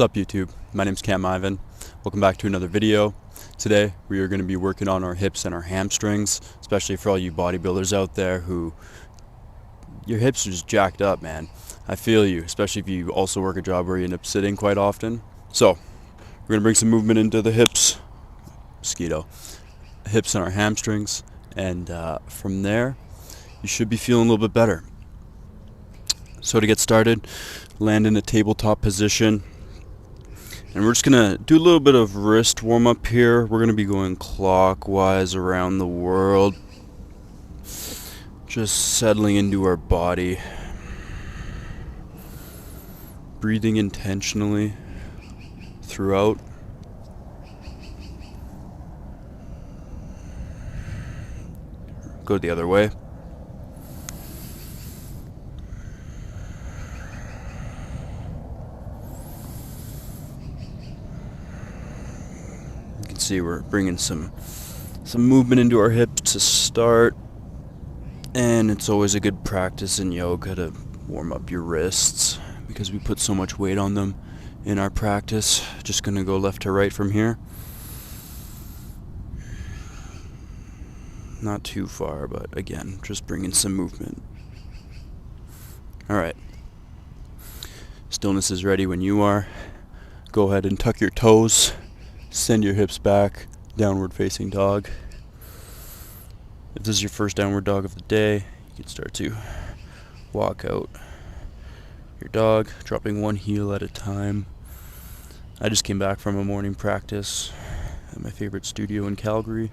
What's up YouTube? My name's Cam Ivan. Welcome back to another video. Today we are going to be working on our hips and our hamstrings, especially for all you bodybuilders out there who your hips are just jacked up, man. I feel you, especially if you also work a job where you end up sitting quite often. So we're going to bring some movement into the hips, hips and our hamstrings, and from there you should be feeling a little bit better. So to get started, land in a tabletop position. And we're just going to do a little bit of wrist warm up here. We're going to be going clockwise around the world. Just settling into our body. Breathing intentionally throughout. Go the other way. See, we're bringing some movement into our hips to start, and it's always a good practice in yoga to warm up your wrists because we put so much weight on them in our practice. Just gonna go left to right from here, not too far, but again, just bringing some movement. Alright, stillness is ready when you are. Go ahead and tuck your toes. Send your hips back, downward facing dog. If this is your first downward dog of the day, you can start to walk out your dog, dropping one heel at a time. I just came back from a morning practice at my favorite studio in Calgary,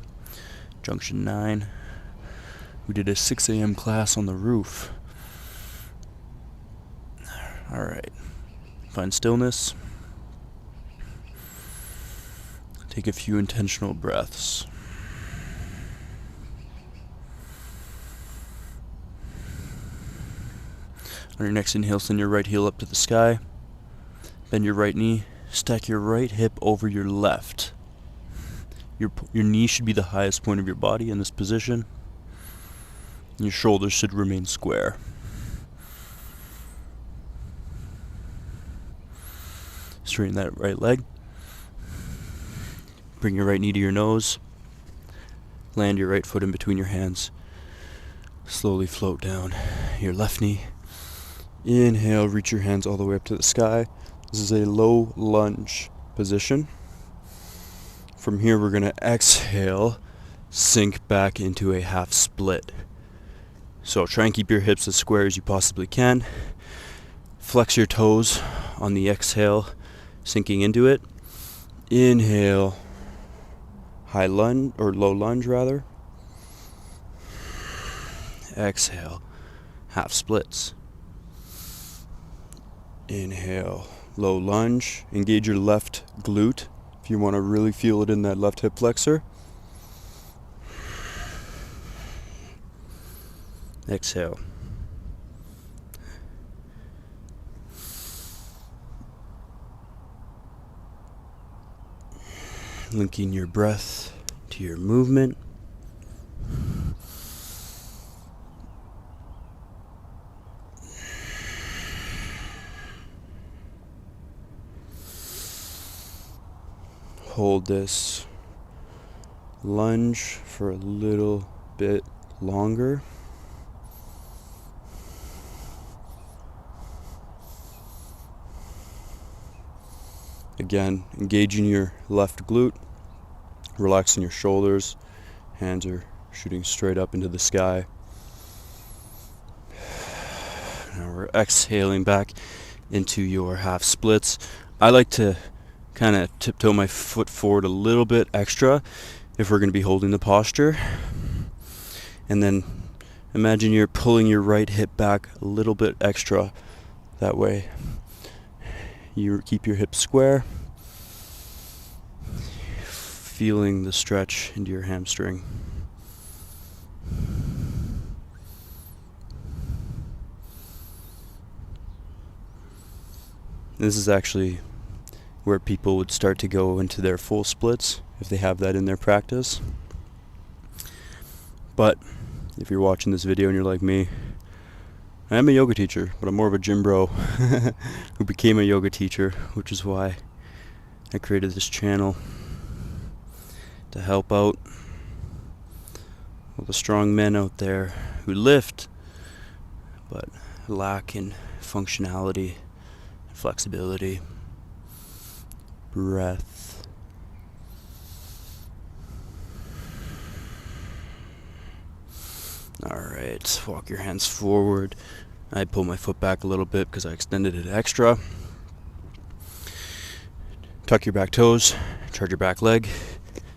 Junction 9. We did a 6 a.m. class on the roof. Alright, find stillness. Take a few intentional breaths. On your next inhale, send your right heel up to the sky. Bend your right knee. Stack your right hip over your left. Your knee should be the highest point of your body in this position. Your shoulders should remain square. Straighten that right leg. Bring your right knee to your nose. Land your right foot in between your hands. Slowly float down your left knee. Inhale, reach your hands all the way up to the sky. This is a low lunge position. From here, we're going to exhale, sink back into a half split. So try and keep your hips as square as you possibly can. Flex your toes on the exhale, sinking into it. Inhale. High lunge, or low lunge rather. Exhale, half splits. Inhale, low lunge. Engage your left glute if you want to really feel it in that left hip flexor. Exhale. Linking your breath to your movement. Hold this lunge for a little bit longer. Again, engaging your left glute, relaxing your shoulders, hands are shooting straight up into the sky. Now we're exhaling back into your half splits. I like to kind of tiptoe my foot forward a little bit extra if we're going to be holding the posture. And then imagine you're pulling your right hip back a little bit extra. That way you keep your hips square, feeling the stretch into your hamstring. This is actually where people would start to go into their full splits if they have that in their practice. But if you're watching this video and you're like me, I am a yoga teacher, but I'm more of a gym bro who became a yoga teacher, which is why I created this channel to help out all the strong men out there who lift but lack in functionality, flexibility, breath. Alright, walk your hands forward. I pull my foot back a little bit because I extended it extra. Tuck your back toes, charge your back leg,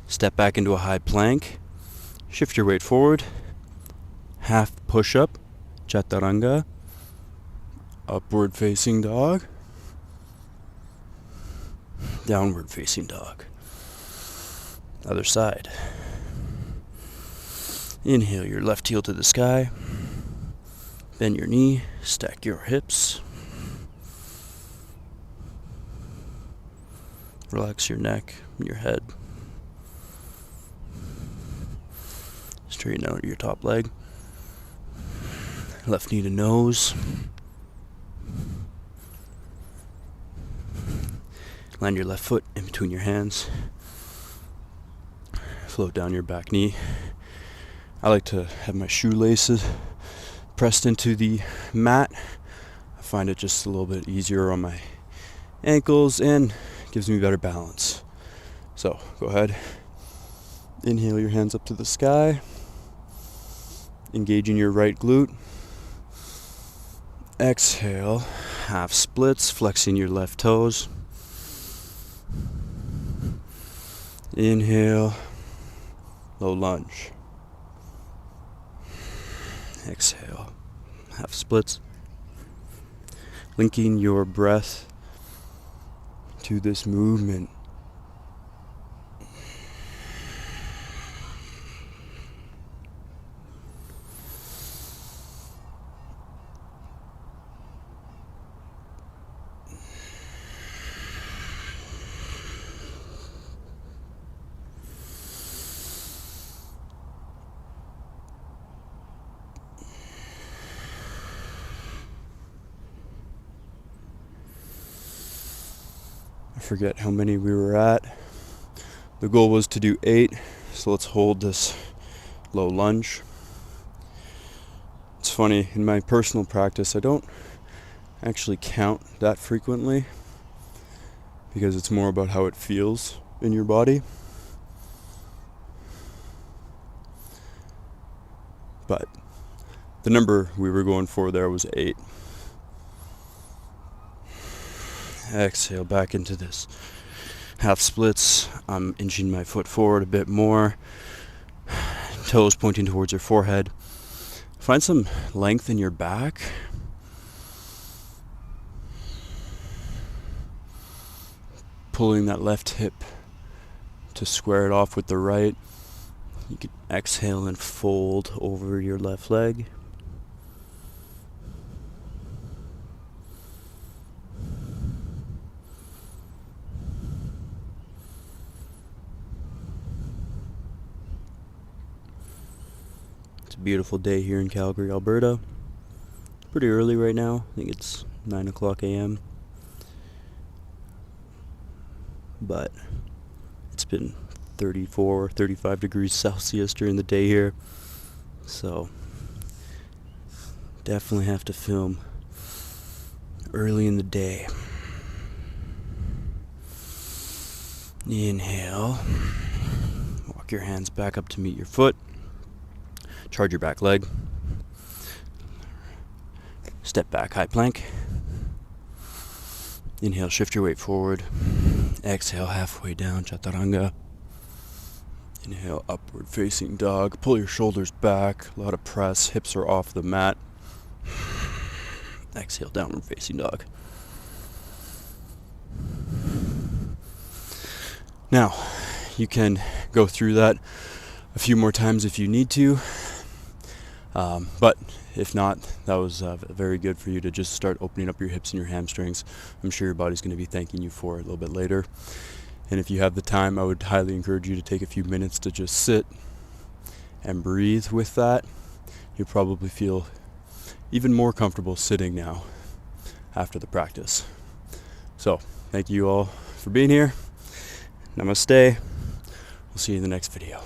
step back into a high plank, shift your weight forward, half push-up, chaturanga, upward facing dog, downward facing dog. Other side. Inhale your left heel to the sky, bend your knee, stack your hips, relax your neck and your head. Straighten out your top leg. Left knee to nose. Land your left foot in between your hands. Float down your back knee. I like to have my shoelaces pressed into the mat. I find it just a little bit easier on my ankles and gives me better balance. So go ahead. Inhale your hands up to the sky. Engaging your right glute. Exhale, half splits, flexing your left toes. Inhale, low lunge. Exhale, half splits. Linking your breath to this movement. I forget how many we were at. The goal was to do 8, so let's hold this low lunge. It's funny, in my personal practice, I don't actually count that frequently because it's more about how it feels in your body. But the number we were going for there was 8. Exhale back into this half splits. I'm inching my foot forward a bit more. Toes pointing towards your forehead. Find some length in your back. Pulling that left hip to square it off with the right. You can exhale and fold over your left leg. It's a beautiful day here in Calgary, Alberta. Pretty early right now. I think it's 9 o'clock a.m. But it's been 34, 35 degrees Celsius during the day here. So definitely have to film early in the day. Inhale. Walk your hands back up to meet your foot. Charge your back leg. Step back, high plank. Inhale, shift your weight forward. Exhale, halfway down, chaturanga. Inhale, upward facing dog. Pull your shoulders back. A lot of press. Hips are off the mat. Exhale, downward facing dog. Now, you can go through that a few more times if you need to. But if not, that was very good for you to just start opening up your hips and your hamstrings. I'm sure your body's going to be thanking you for it a little bit later. And if you have the time, I would highly encourage you to take a few minutes to just sit and breathe with that. You'll probably feel even more comfortable sitting now after the practice. So, thank you all for being here. Namaste. We'll see you in the next video.